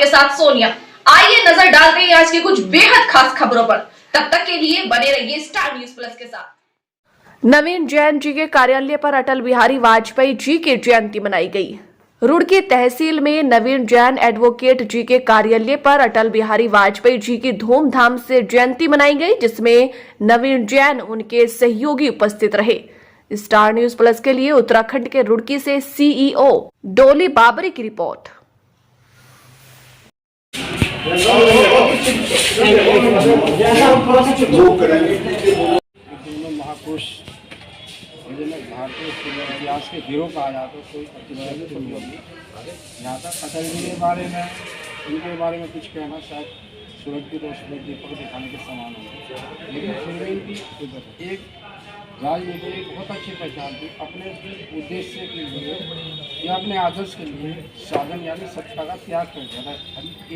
आपके साथ सोनिया। आइए नजर डालते हैं आज की कुछ बेहद खास खबरों पर। तब तक के लिए बने रहिए स्टार न्यूज प्लस के साथ। नवीन जैन जी के कार्यालय पर अटल बिहारी वाजपेयी जी की जयंती मनाई गई। रुड़की तहसील में नवीन जैन एडवोकेट जी के कार्यालय पर अटल बिहारी वाजपेयी जी की धूमधाम से जयंती मनाई गई, जिसमें नवीन जैन उनके सहयोगी उपस्थित रहे। स्टार न्यूज प्लस के लिए उत्तराखंड के रुड़की से सीईओ डोली बाबरी की रिपोर्ट। महापुरुष भारतीय इतिहास के हीरो कहा जाता है, कोई यहाँ तक अटल जी के बारे में, इनके बारे में कुछ कहना शायद सूरज की रोशनी दीपक दिखाने के समान है। लेकिन फिर भी इनकी एक राजनीति की बहुत अच्छी पहचान थी, अपने उद्देश्य के लिए या अपने आदर्श के लिए साधन यानी सत्ता का त्याग कर दिया था।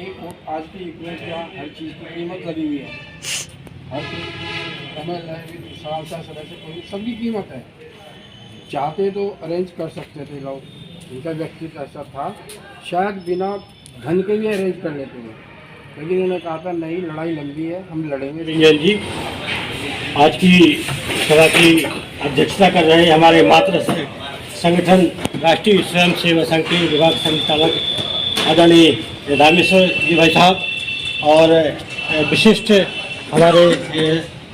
एक वोट आज की युग में जहाँ हर चीज़ की कीमत लगी हुई है, हर से कोई सबकी कीमत है। चाहते तो अरेंज कर सकते थे लोग, उनका व्यक्तित्व ऐसा था, शायद बिना धन के भी अरेंज कर लेते थे, लेकिन उन्होंने कहा था नहीं, लड़ाई लंबी है, हम लड़ेंगे। जैन जी आज की सभा की अध्यक्षता कर रहे हैं। हमारे मातृ संगठन राष्ट्रीय स्वयं सेवक संघ के विभाग संचालक आदरणीय रामेश्वर जी भाई साहब और विशिष्ट हमारे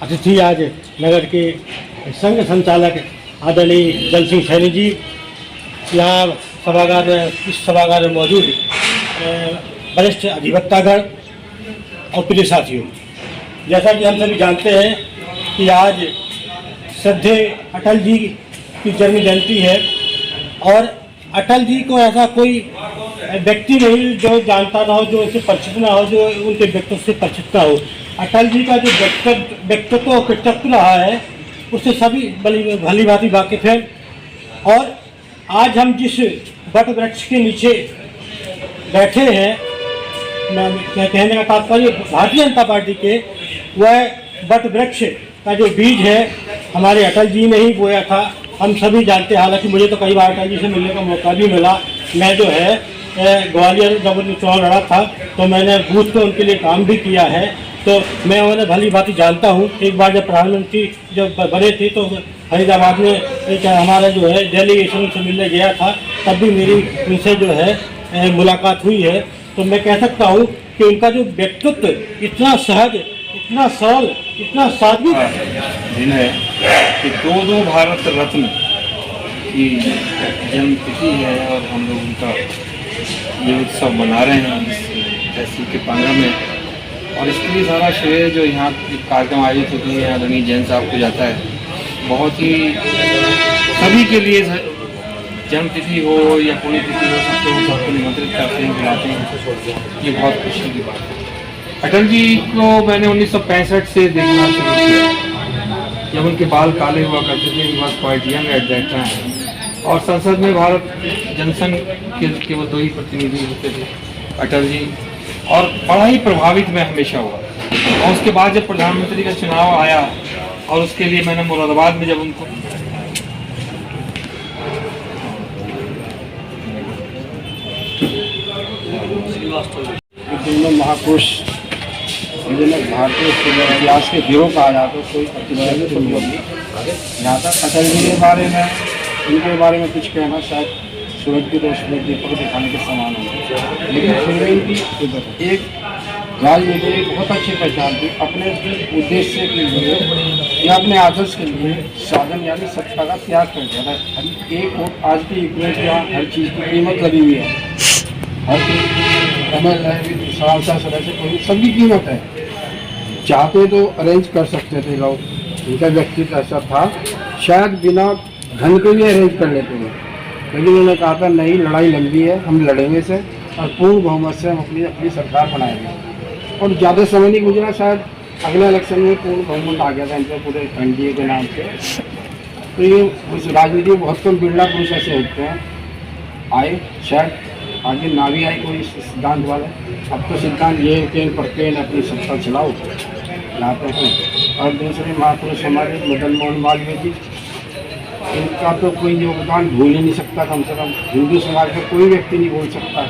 अतिथि आज नगर के संघ संचालक आदरणीय जल सिंह सैनी जी, यहाँ इस सभागार में मौजूद वरिष्ठ अधिवक्तागण और प्रिय साथियों, जैसा कि हम सभी जानते हैं कि आज श्रद्धेय अटल जी की जन्म जयंती है और अटल जी को ऐसा कोई व्यक्ति नहीं जो जानता ना हो, जो उनसे परिचित ना हो, जो उनके व्यक्तित्व से परिचित ना हो। अटल जी का जो व्यक्तित्व और कृतित्व रहा है उससे सभी भली भांति वाकिफ हैं। और आज हम जिस वट वृक्ष के नीचे बैठे हैं, कहने का तात्पर्य भारतीय जनता पार्टी के, वह वट वृक्ष का जो बीज है हमारे अटल जी ने ही बोया था। हम सभी जानते हैं, हालांकि मुझे तो कई बार अटल जी से मिलने का मौका भी मिला। मैं जो है ग्वालियर जब चुनाव लड़ा था तो मैंने बूथ पे उनके लिए काम भी किया है, तो मैं उन्हें भली भांति जानता हूँ। एक बार जब प्रधानमंत्री जब बने थे तो फरीदाबाद में एक हमारा जो है डेलीगेशन से मिलने गया था, तब भी मेरी उनसे जो है मुलाकात हुई है। तो मैं कह सकता हूँ कि उनका जो व्यक्तित्व इतना सहज, इतना सरल, इतना सात्विक दिन है कि दो भारत रत्न की जन्म तिथि है और हम लोग उनका ये उत्सव मना रहे हैं इस तहसील के प्रांगण में। और इसके लिए सारा श्रेय जो यहाँ कार्यक्रम आयोजित होती है आदरणीय जैन साहब को जाता है। बहुत ही सभी के लिए जन्मतिथि हो या कोई तिथि हो, सबको निमंत्रित करते हैं, बुलाते हैं, ये बहुत खुशी की बात है। अटल जी को मैंने 1965 से देखना शुरू किया, जब उनके बाल काले हुआ करते थे, was quite young at that time. और संसद में भारत जनसंघ के केवल 2 ही प्रतिनिधि होते थे, अटल जी, और बड़ा ही प्रभावित मैं हमेशा हुआ। और उसके बाद जब प्रधानमंत्री का चुनाव आया और उसके लिए मैंने मुरादाबाद में जब उनको दोनों महापुरुष भारतीय इतिहास के हीरो कहा जाता है, कोई यहाँ तक अटल जी के बारे में, इनके बारे में कुछ कहना शायद सूरज की रोशनी दीपक दिखाने के समान है। लेकिन फिर भी इनकी एक राजनीति की बहुत अच्छी पहचान थी, अपने उद्देश्य के लिए या अपने आदर्श के लिए साधन यानी सत्ता का त्याग कर दिया था। एक वोट आज की युग में जहाँ हर चीज़ की कीमत लगी हुई है, हर से कोई सबकी कीमत है। चाहते तो अरेंज कर सकते थे लोग, उनका व्यक्तित्व ऐसा था, शायद बिना धन के भी अरेंज कर लेते थे, लेकिन उन्होंने कहा था नहीं, लड़ाई लंबी है, हम लड़ेंगे से और पूर्ण बहुमत से हम अपनी सरकार बनाएंगे। और ज़्यादा समय नहीं गुजरा, शायद अगले इलेक्शन में पूर्ण बहुमत आ गया था इनके पूरे एनडीए के नाम से। तो ये उस राजनीति में बहुत कम बिरला पुरुष ऐसे होते हैं आए, शायद आगे ना भी आए कोई सिद्धांत वाले। अब तो सिद्धांत ये केन प्रत्येन अपनी सत्ता चलाओ लाते हैं। और दूसरे महापुरुष हमारे मदन मोहन मालवीय जी, इनका तो कोई योगदान भूल ही नहीं सकता, कम से कम हिंदू समाज का कोई व्यक्ति नहीं भूल सकता।